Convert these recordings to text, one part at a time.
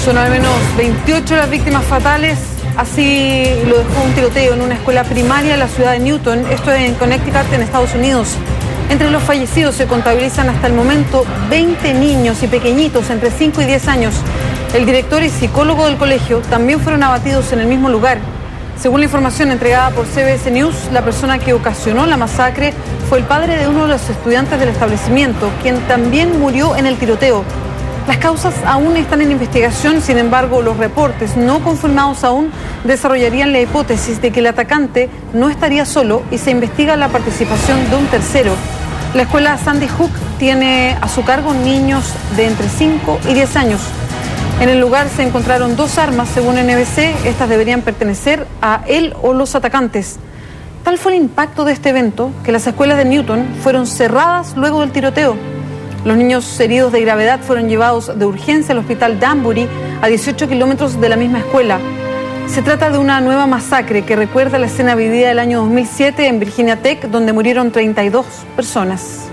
Son al menos 28 las víctimas fatales. Así lo dejó un tiroteo en una escuela primaria en la ciudad de Newton, esto es en Connecticut, en Estados Unidos. Entre los fallecidos se contabilizan hasta el momento 20 niños y pequeñitos entre 5 y 10 años. El director y psicólogo del colegio también fueron abatidos en el mismo lugar. Según la información entregada por CBS News, la persona que ocasionó la masacre fue el padre de uno de los estudiantes del establecimiento, quien también murió en el tiroteo. Las causas aún están en investigación, sin embargo, los reportes no confirmados aún desarrollarían la hipótesis de que el atacante no estaría solo y se investiga la participación de un tercero. La escuela Sandy Hook tiene a su cargo niños de entre 5 y 10 años. En el lugar se encontraron 2 armas, según NBC. Estas deberían pertenecer a él o los atacantes. Tal fue el impacto de este evento que las escuelas de Newton fueron cerradas luego del tiroteo. Los niños heridos de gravedad fueron llevados de urgencia al hospital Danbury, a 18 kilómetros de la misma escuela. Se trata de una nueva masacre que recuerda la escena vivida el año 2007 en Virginia Tech, donde murieron 32 personas.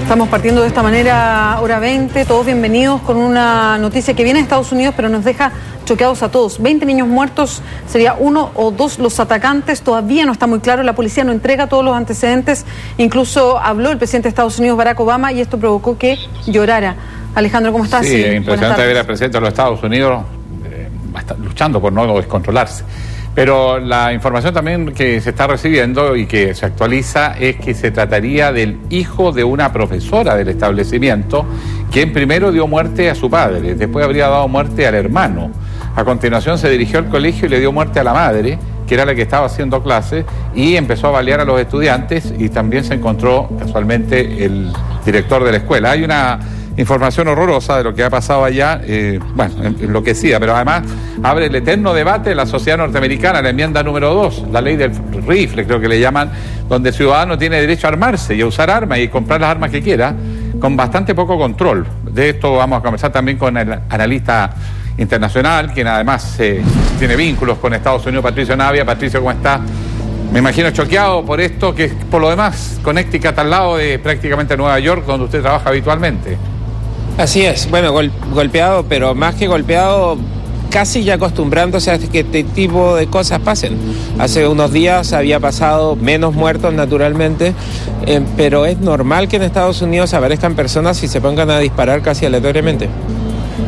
Estamos partiendo de esta manera, hora 20, todos bienvenidos con una noticia que viene de Estados Unidos, pero nos deja choqueados a todos. 20 niños muertos, sería 1 o 2 los atacantes, todavía no está muy claro, la policía no entrega todos los antecedentes, incluso habló el presidente de Estados Unidos, Barack Obama, y esto provocó que llorara. Alejandro, ¿cómo estás? Sí, impresionante ver al presidente de los Estados Unidos luchando por no descontrolarse. Pero la información también que se está recibiendo y que se actualiza es que se trataría del hijo de una profesora del establecimiento, quien primero dio muerte a su padre, después habría dado muerte al hermano. A continuación se dirigió al colegio y le dio muerte a la madre, que era la que estaba haciendo clases, y empezó a balear a los estudiantes, y también se encontró casualmente el director de la escuela. Hay una información horrorosa de lo que ha pasado allá, enloquecida, pero además abre el eterno debate de la sociedad norteamericana, la enmienda número 2, la ley del rifle, creo que le llaman, donde el ciudadano tiene derecho a armarse y a usar armas y comprar las armas que quiera, con bastante poco control. De esto vamos a conversar también con el analista internacional, quien además tiene vínculos con Estados Unidos, Patricio Navia. Patricio, ¿cómo está? Me imagino choqueado por esto, que por lo demás Connecticut al lado de prácticamente Nueva York, donde usted trabaja habitualmente. Así es, bueno, golpeado, pero más que golpeado, casi ya acostumbrándose a que este tipo de cosas pasen. Hace unos días había pasado menos muertos naturalmente, pero es normal que en Estados Unidos aparezcan personas y se pongan a disparar casi aleatoriamente.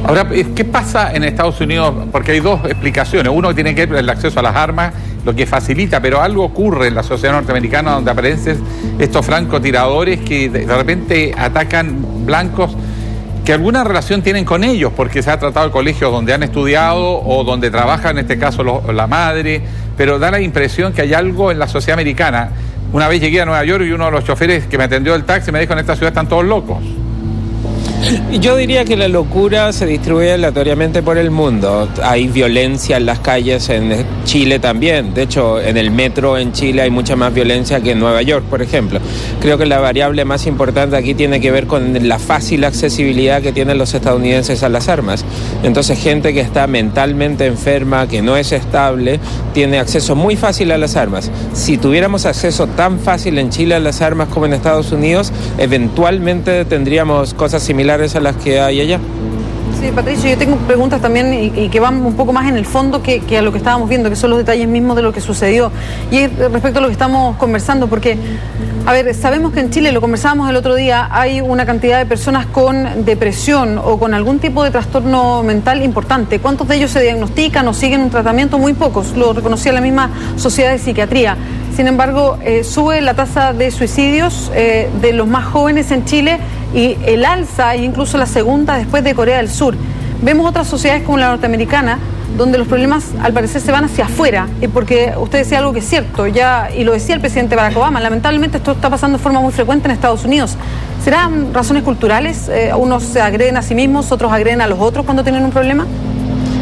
Ahora, ¿qué pasa en Estados Unidos? Porque hay dos explicaciones. Uno tiene que ver el acceso a las armas, lo que facilita, pero algo ocurre en la sociedad norteamericana donde aparecen estos francotiradores que de repente atacan blancos que alguna relación tienen con ellos, porque se ha tratado de colegios donde han estudiado o donde trabaja, en este caso la madre, pero da la impresión que hay algo en la sociedad americana. Una vez llegué a Nueva York y uno de los choferes que me atendió el taxi me dijo: en esta ciudad están todos locos. Yo diría que la locura se distribuye aleatoriamente por el mundo. Hay violencia en las calles, en Chile también. De hecho, en el metro en Chile hay mucha más violencia que en Nueva York, por ejemplo. Creo que la variable más importante aquí tiene que ver con la fácil accesibilidad que tienen los estadounidenses a las armas. Entonces, gente que está mentalmente enferma, que no es estable, tiene acceso muy fácil a las armas. Si tuviéramos acceso tan fácil en Chile a las armas como en Estados Unidos, eventualmente tendríamos cosas similares a las que hay allá. Sí, Patricio, yo tengo preguntas también y que van un poco más en el fondo que a lo que estábamos viendo, que son los detalles mismos de lo que sucedió. Y respecto a lo que estamos conversando, porque, a ver, sabemos que en Chile, lo conversábamos el otro día, hay una cantidad de personas con depresión o con algún tipo de trastorno mental importante. ¿Cuántos de ellos se diagnostican o siguen un tratamiento? Muy pocos, lo reconocía la misma Sociedad de Psiquiatría. Sin embargo, sube la tasa de suicidios de los más jóvenes en Chile, y el alza es incluso la segunda después de Corea del Sur. Vemos otras sociedades como la norteamericana, donde los problemas al parecer se van hacia afuera, porque usted decía algo que es cierto, ya, y lo decía el presidente Barack Obama, lamentablemente esto está pasando de forma muy frecuente en Estados Unidos. ¿Serán razones culturales? ¿Unos se agreden a sí mismos, otros agreden a los otros cuando tienen un problema?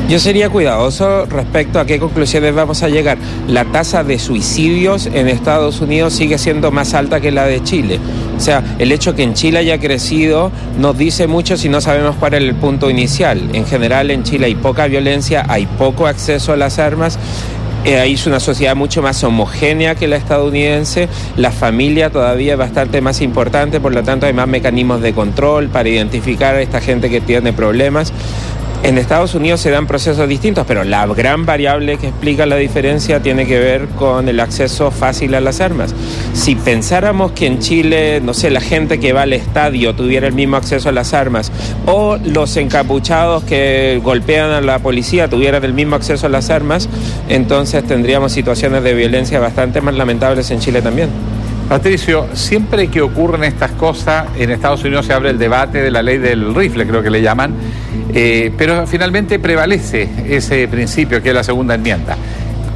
Yo sería cuidadoso respecto a qué conclusiones vamos a llegar. La tasa de suicidios en Estados Unidos sigue siendo más alta que la de Chile. O sea, el hecho que en Chile haya crecido nos dice mucho si no sabemos cuál es el punto inicial. En general, en Chile hay poca violencia, hay poco acceso a las armas. Es una sociedad mucho más homogénea que la estadounidense, la familia todavía es bastante más importante, por lo tanto hay más mecanismos de control para identificar a esta gente que tiene problemas. En Estados Unidos se dan procesos distintos, pero la gran variable que explica la diferencia tiene que ver con el acceso fácil a las armas. Si pensáramos que en Chile, no sé, la gente que va al estadio tuviera el mismo acceso a las armas, o los encapuchados que golpean a la policía tuvieran el mismo acceso a las armas, entonces tendríamos situaciones de violencia bastante más lamentables en Chile también. Patricio, siempre que ocurren estas cosas, en Estados Unidos se abre el debate de la ley del rifle, creo que le llaman, pero finalmente prevalece ese principio que es la segunda enmienda.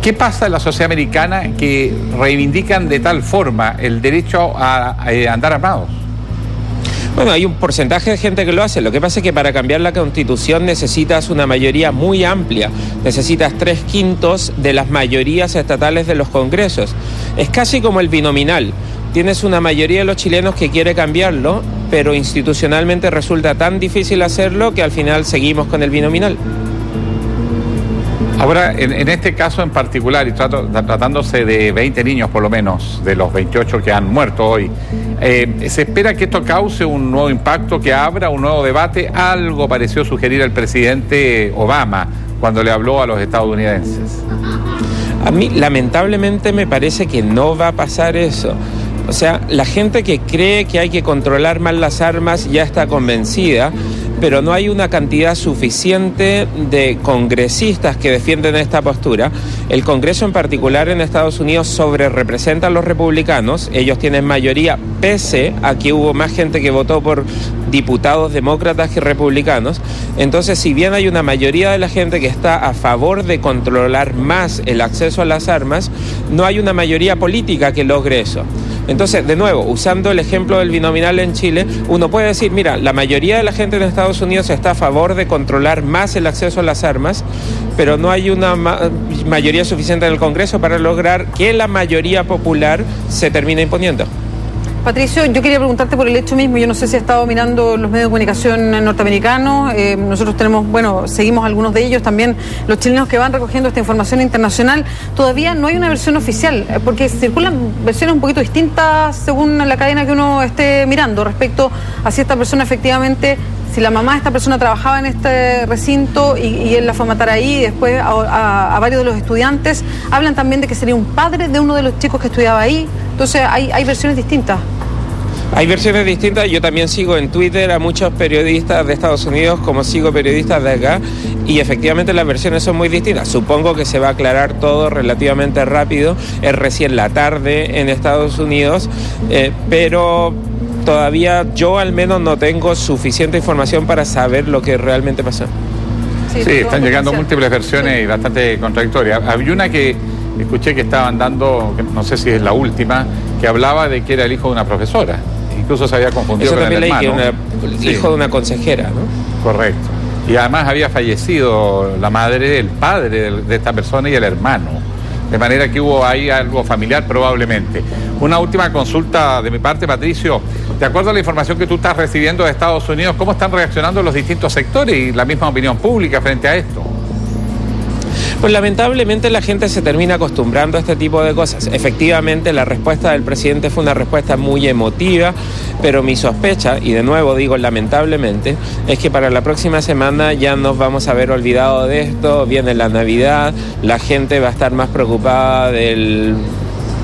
¿Qué pasa en la sociedad americana que reivindican de tal forma el derecho a andar armados? Bueno, hay un porcentaje de gente que lo hace. Lo que pasa es que para cambiar la Constitución necesitas una mayoría muy amplia. Necesitas 3/5 de las mayorías estatales de los congresos. Es casi como el binominal. Tienes una mayoría de los chilenos que quiere cambiarlo, pero institucionalmente resulta tan difícil hacerlo que al final seguimos con el binominal. Ahora, en este caso en particular, y tratándose de 20 niños por lo menos, de los 28 que han muerto hoy, ¿se espera que esto cause un nuevo impacto, que abra un nuevo debate? Algo pareció sugerir el presidente Obama cuando le habló a los estadounidenses. A mí, lamentablemente, me parece que no va a pasar eso. O sea, la gente que cree que hay que controlar más las armas ya está convencida, pero no hay una cantidad suficiente de congresistas que defienden esta postura. El Congreso en particular en Estados Unidos sobrerepresenta a los republicanos. Ellos tienen mayoría pese a que hubo más gente que votó por diputados demócratas que republicanos. Entonces, si bien hay una mayoría de la gente que está a favor de controlar más el acceso a las armas, no hay una mayoría política que logre eso. Entonces, de nuevo, usando el ejemplo del binominal en Chile, uno puede decir, mira, la mayoría de la gente en Estados Unidos está a favor de controlar más el acceso a las armas, pero no hay una mayoría suficiente en el Congreso para lograr que la mayoría popular se termine imponiendo. Patricio, yo quería preguntarte por el hecho mismo. Yo no sé si has estado mirando los medios de comunicación norteamericanos. Nosotros seguimos algunos de ellos, también los chilenos que van recogiendo esta información internacional. Todavía no hay una versión oficial, porque circulan versiones un poquito distintas según la cadena que uno esté mirando respecto a si esta persona efectivamente, si la mamá de esta persona trabajaba en este recinto y él la fue a matar ahí, y después a varios de los estudiantes. Hablan también de que sería un padre de uno de los chicos que estudiaba ahí. Entonces hay versiones distintas. Hay versiones distintas. Yo también sigo en Twitter a muchos periodistas de Estados Unidos, como sigo periodistas de acá, y efectivamente las versiones son muy distintas. Supongo que se va a aclarar todo relativamente rápido. Es recién la tarde en Estados Unidos, pero todavía yo al menos no tengo suficiente información para saber lo que realmente pasó. Sí, están llegando múltiples versiones y bastante contradictorias. Había una que escuché que estaban dando, no sé si es la última, que hablaba de que era el hijo de una profesora. Incluso se había confundido con el hermano. Eso también leí, que hijo de una consejera, ¿no? Correcto. Y además había fallecido la madre, el padre de esta persona y el hermano. De manera que hubo ahí algo familiar probablemente. Una última consulta de mi parte, Patricio. De acuerdo a la información que tú estás recibiendo de Estados Unidos, ¿cómo están reaccionando los distintos sectores y la misma opinión pública frente a esto? Pues lamentablemente la gente se termina acostumbrando a este tipo de cosas. Efectivamente, la respuesta del presidente fue una respuesta muy emotiva, pero mi sospecha, y de nuevo digo lamentablemente, es que para la próxima semana ya nos vamos a ver olvidado de esto. Viene la Navidad, la gente va a estar más preocupada de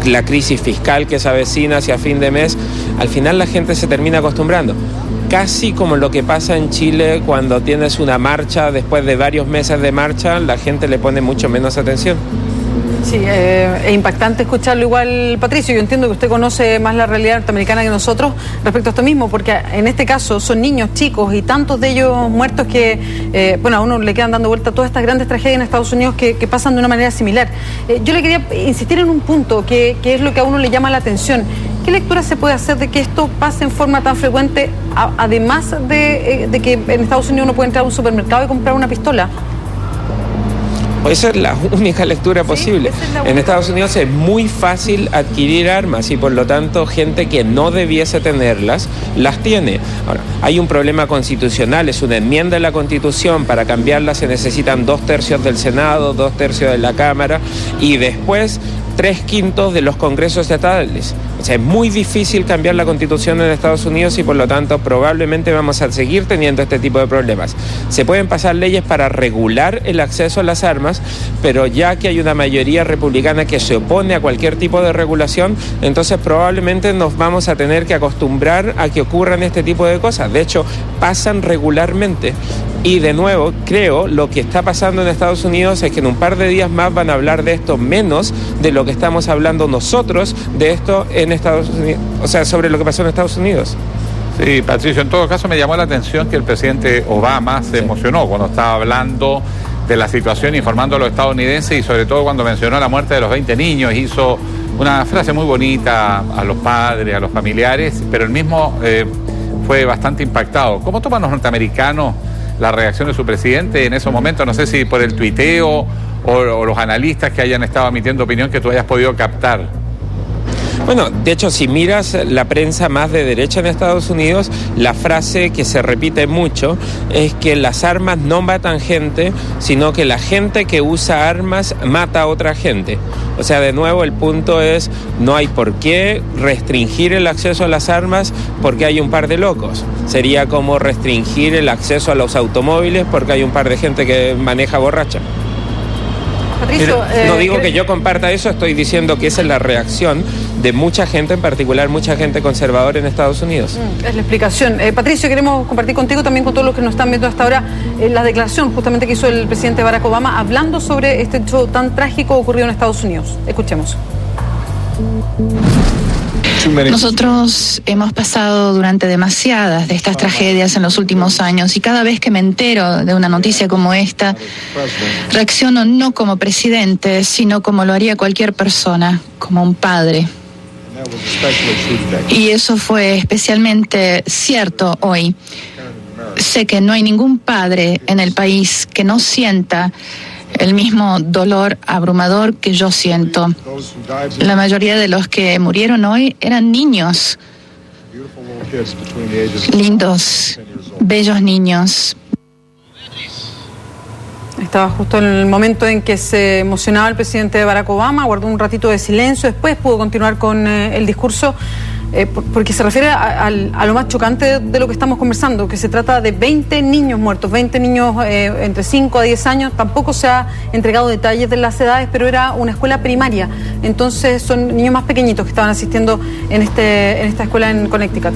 la crisis fiscal que se avecina hacia fin de mes. Al final la gente se termina acostumbrando. Casi como lo que pasa en Chile cuando tienes una marcha, después de varios meses de marcha, la gente le pone mucho menos atención. Sí, es impactante escucharlo igual, Patricio. Yo entiendo que usted conoce más la realidad norteamericana que nosotros respecto a esto mismo, porque en este caso son niños chicos y tantos de ellos muertos que, a uno le quedan dando vuelta todas estas grandes tragedias en Estados Unidos que pasan de una manera similar. Yo le quería insistir en un punto que es lo que a uno le llama la atención. ¿Qué lectura se puede hacer de que esto pase en forma tan frecuente, además de que en Estados Unidos uno puede entrar a un supermercado y comprar una pistola? Esa es la única lectura posible. En Estados Unidos es muy fácil adquirir armas y por lo tanto gente que no debiese tenerlas, las tiene. Ahora, hay un problema constitucional, es una enmienda en la Constitución, para cambiarla se necesitan 2/3 del Senado, 2/3 de la Cámara y después 3/5 de los congresos estatales. O sea, es muy difícil cambiar la Constitución en Estados Unidos y por lo tanto probablemente vamos a seguir teniendo este tipo de problemas. Se pueden pasar leyes para regular el acceso a las armas, pero ya que hay una mayoría republicana que se opone a cualquier tipo de regulación, entonces probablemente nos vamos a tener que acostumbrar a que ocurran este tipo de cosas. De hecho, pasan regularmente. Y de nuevo, creo, lo que está pasando en Estados Unidos es que en un par de días más van a hablar de esto menos de lo que estamos hablando nosotros de esto en Estados Unidos, o sea, sobre lo que pasó en Estados Unidos. Sí, Patricio, en todo caso me llamó la atención que el presidente Obama se emocionó cuando estaba hablando de la situación, informando a los estadounidenses y sobre todo cuando mencionó la muerte de los 20 niños, hizo una frase muy bonita a los padres, a los familiares, pero él mismo fue bastante impactado. ¿Cómo toman los norteamericanos la reacción de su presidente en esos momentos? No sé si por el tuiteo o los analistas que hayan estado emitiendo opinión que tú hayas podido captar. Bueno, de hecho, si miras la prensa más de derecha en Estados Unidos, la frase que se repite mucho es que las armas no matan gente, sino que la gente que usa armas mata a otra gente. O sea, de nuevo, el punto es, no hay por qué restringir el acceso a las armas porque hay un par de locos. Sería como restringir el acceso a los automóviles porque hay un par de gente que maneja borracha. Patricio, no digo que yo comparta eso, estoy diciendo que esa es la reacción de mucha gente, en particular mucha gente conservadora en Estados Unidos. Es la explicación. Patricio, queremos compartir contigo, también con todos los que nos están viendo hasta ahora, la declaración justamente que hizo el presidente Barack Obama hablando sobre este hecho tan trágico ocurrido en Estados Unidos. Escuchemos. Nosotros hemos pasado durante demasiadas de estas tragedias en los últimos años y cada vez que me entero de una noticia como esta, reacciono no como presidente, sino como lo haría cualquier persona, como un padre. Y eso fue especialmente cierto hoy. Sé que no hay ningún padre en el país que no sienta el mismo dolor abrumador que yo siento. La mayoría de los que murieron hoy eran niños, lindos, bellos niños. Estaba justo en el momento en que se emocionaba el presidente Barack Obama, guardó un ratito de silencio, después pudo continuar con el discurso, porque se refiere a lo más chocante de lo que estamos conversando, que se trata de 20 niños muertos, 20 niños entre 5 a 10 años, tampoco se ha entregado detalles de las edades, pero era una escuela primaria, entonces son niños más pequeñitos que estaban asistiendo en esta escuela en Connecticut.